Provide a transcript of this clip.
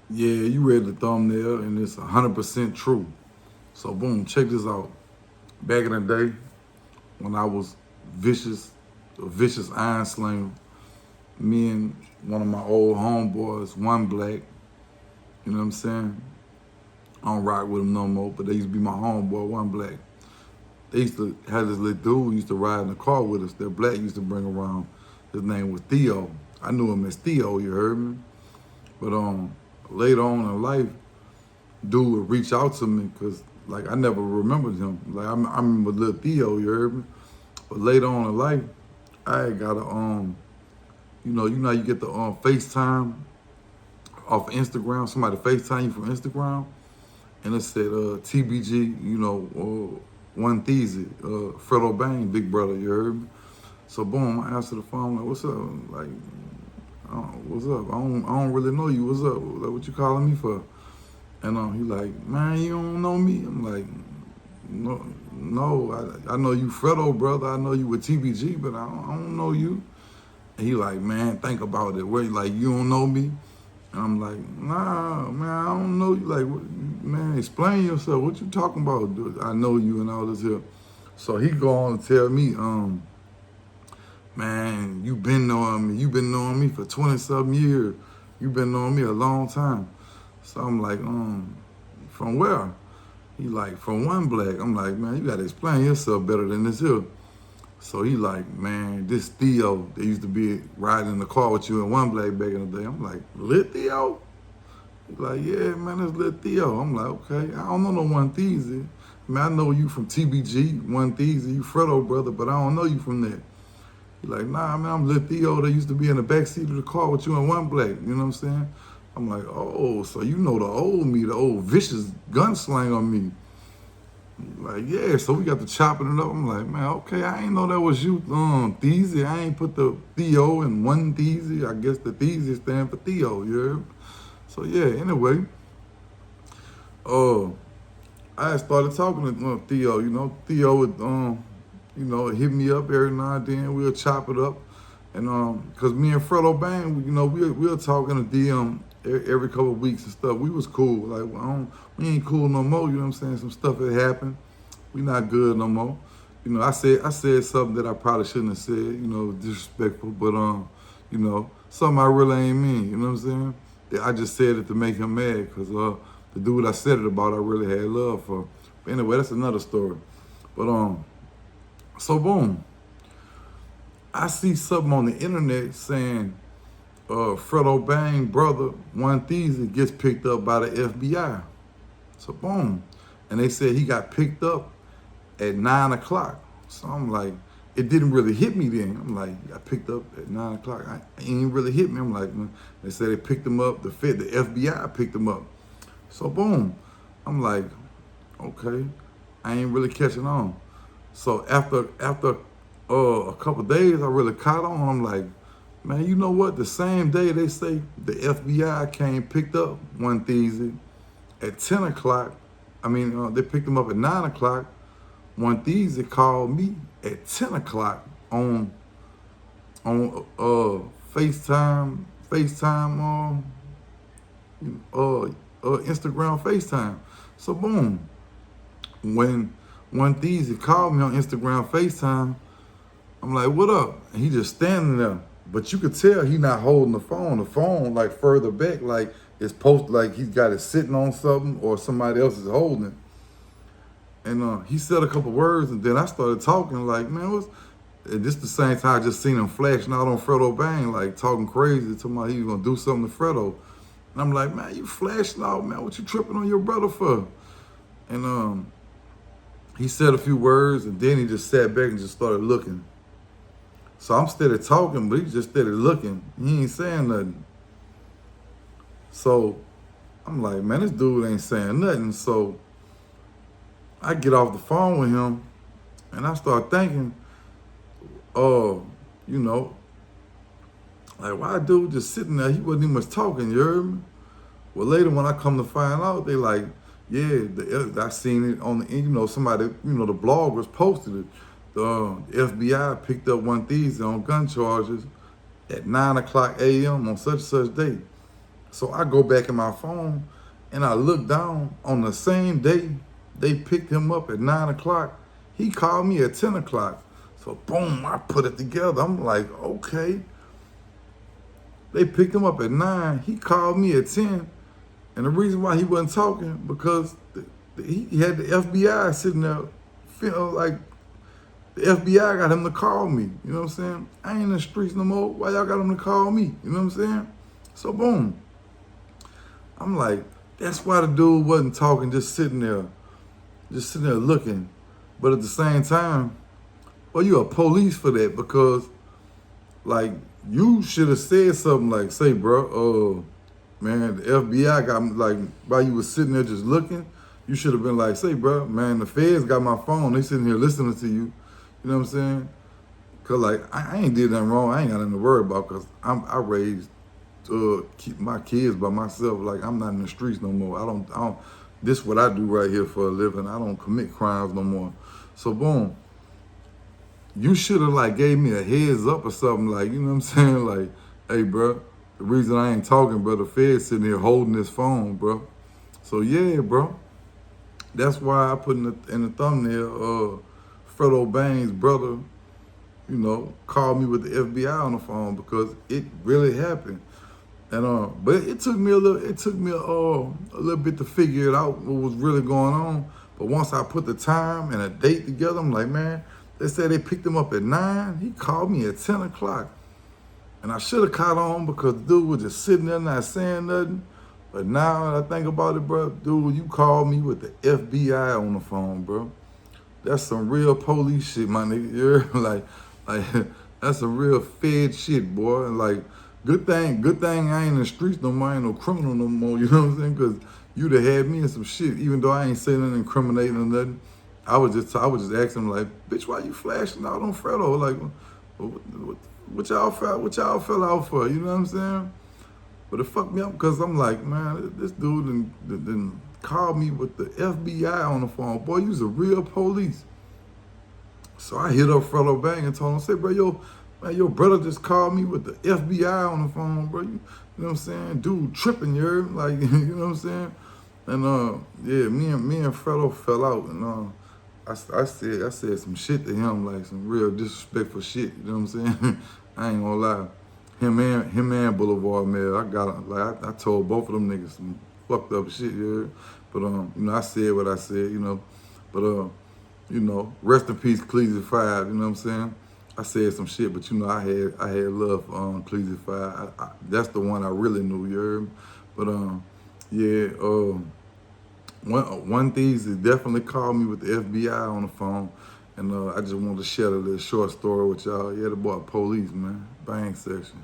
Yeah, you read the thumbnail, and it's 100% true. So, boom, check this out. Back in the day, when I was vicious, a vicious iron slinger, me and one of my old homeboys, one black, you know what I'm saying? I don't rock with him no more, but they used to be my homeboy, one black. They used to have this little dude who used to ride in the car with us that black used to bring around. His name was Theo. I knew him as Theo, you heard me? But later on in life, dude would reach out to me because like I never remembered him. Like I remember little Theo, you heard me? But later on in life, I had got a you know how you get the FaceTime off Instagram. Somebody FaceTime you from Instagram, and it said TBG, one Theezy, Fredo Bang, big brother, you heard me? So boom, I answer the phone like, what's up? Like, what's up? I don't really know you. What's up? Like, what you calling me for? And he like, man, you don't know me? I'm like, no, I know you Fredo, brother. I know you with TBG, but I don't know you. And he like, man, think about it. Where like you don't know me? And I'm like, nah, man, I don't know you. Like, man, explain yourself. What you talking about? Dude? I know you and all this here. So he go on to tell me, man, you been knowing me. You been knowing me for 20-something years. You been knowing me a long time. So I'm like, from where? He like, from one black. I'm like, man, you gotta explain yourself better than this here. So he like, man, this Theo that used to be riding in the car with you and one black back in the day. I'm like, Lil Theo? He like, yeah, man, that's Lil Theo. I'm like, okay, I don't know no One Theezy. Man, I know you from TBG, One Theezy, you Fredo brother, but I don't know you from that. He like, nah, man, I'm Lil Theo that used to be in the backseat of the car with you and one black. You know what I'm saying? I'm like, oh, so you know the old me, the old vicious gunslinger on me. Like, yeah, so we got to chopping it up. I'm like, man, okay, I ain't know that was you, Theezy. I ain't put the Theo in one Theezy. I guess the Theezy stand for Theo, you heard? So yeah, anyway, uh, I started talking to Theo. Theo would, hit me up every now and then. We'll chop it up, and cause me and Fredo Bang, we'll talk in the DM every couple of weeks and stuff. We was cool. Like, we ain't cool no more. You know what I'm saying? Some stuff had happened. We not good no more. I said something that I probably shouldn't have said. Disrespectful, but something I really ain't mean. You know what I'm saying? I just said it to make him mad, cause the dude I said it about, I really had love for. But anyway, that's another story. But so boom, I see something on the internet saying Fredo Bang brother One Theezy gets picked up by the FBI. So boom, and they said he got picked up at 9 o'clock. So I'm like, it didn't really hit me then. I'm like, I picked up at 9 o'clock. It ain't really hit me. I'm like, man, they said they picked him up. The FBI picked him up. So boom, I'm like, okay, I ain't really catching on. So after a couple of days, I really caught on. I'm like, man, you know what? The same day they say the FBI came picked up One Theezy at 10 o'clock. They picked him up at 9 o'clock. One Theezy called me at 10 o'clock on FaceTime, Instagram FaceTime. So boom, when One Theezy called me on Instagram FaceTime, I'm like, what up? And he just standing there. But you could tell he not holding the phone. The phone like further back, like it's posted, like he's got it sitting on something or somebody else is holding it. And he said a couple words, and then I started talking like, man, and this the same time I just seen him flashing out on Fredo Bang, like talking crazy, talking about he was gonna do something to Fredo. And I'm like, man, you flashing out, man, what you tripping on your brother for? And he said a few words, and then he just sat back and just started looking. So I'm steady talking, but he just steady looking. He ain't saying nothing. So I'm like, man, this dude ain't saying nothing. So I get off the phone with him, and I start thinking, you know, like, why dude just sitting there? He wasn't even much talking, you heard me? Well, later when I come to find out, they like, yeah, I seen it on the, somebody, the bloggers posted it. The FBI picked up One Theezy on gun charges at 9 o'clock a.m. on such and such day. So I go back in my phone and I look down on the same day they picked him up at 9 o'clock. He called me at 10 o'clock. So boom, I put it together. I'm like, okay. They picked him up at 9. He called me at 10. And the reason why he wasn't talking, because he had the FBI sitting there, feeling like the FBI got him to call me. You know what I'm saying? I ain't in the streets no more. Why y'all got him to call me? You know what I'm saying? So boom. I'm like, that's why the dude wasn't talking, just sitting there looking. But at the same time, well, you a police for that, because like you should have said something like, say, bro, man, the FBI got me, like, while you was sitting there just looking, you should have been like, say, bro, man, the feds got my phone. They sitting here listening to you. You know what I'm saying? Cause like I ain't did nothing wrong. I ain't got nothing to worry about. Cause I raised keep my kids by myself. Like I'm not in the streets no more. I don't. This is what I do right here for a living. I don't commit crimes no more. So boom, you should have like gave me a heads up or something. Like, you know what I'm saying? Like, hey, bro, the reason I ain't talking, bro, the Fed's sitting here holding this phone, bro. So yeah, bro. That's why I put in the thumbnail, Fredo Bang's brother, you know, called me with the FBI on the phone, because it really happened. And but it took me a little bit to figure it out what was really going on. But once I put the time and a date together, I'm like, man, they said they picked him up at 9. He called me at 10 o'clock. And I should have caught on, because the dude was just sitting there not saying nothing. But now that I think about it, bro, dude, you called me with the FBI on the phone, bro. That's some real police shit, my nigga. You're like that's some real Fed shit, boy. And like, good thing I ain't in the streets no more. I ain't no criminal no more. You know what I'm saying? Because you'd have had me in some shit, even though I ain't saying nothing incriminating or nothing. I was just asking him like, bitch, why you flashing out on Fredo? Like, what y'all fell out for? You know what I'm saying? But it fucked me up, because I'm like, man, this dude didn't call me with the FBI on the phone. Boy, you's a real police. So I hit up Fredo Bang and told him, say, bro, your brother just called me with the FBI on the phone, bro. You know what I'm saying? Dude tripping, you heard? Like, you know what I'm saying? And yeah, me and Fredo fell out, and I said some shit to him, like some real disrespectful shit. You know what I'm saying? I ain't gonna lie. Him and Boulevard Mail, I told both of them niggas some fucked up shit, you heard? But you know, I said what I said, you know. But you know, rest in peace, Cleveland 5. You know what I'm saying? I said some shit, but you know, I had love for Cleveland 5. That's the one I really knew, you heard? But yeah, one thieves has definitely called me with the FBI on the phone, and I just wanted to share a little short story with y'all. Yeah, the boy police, man. Bang section.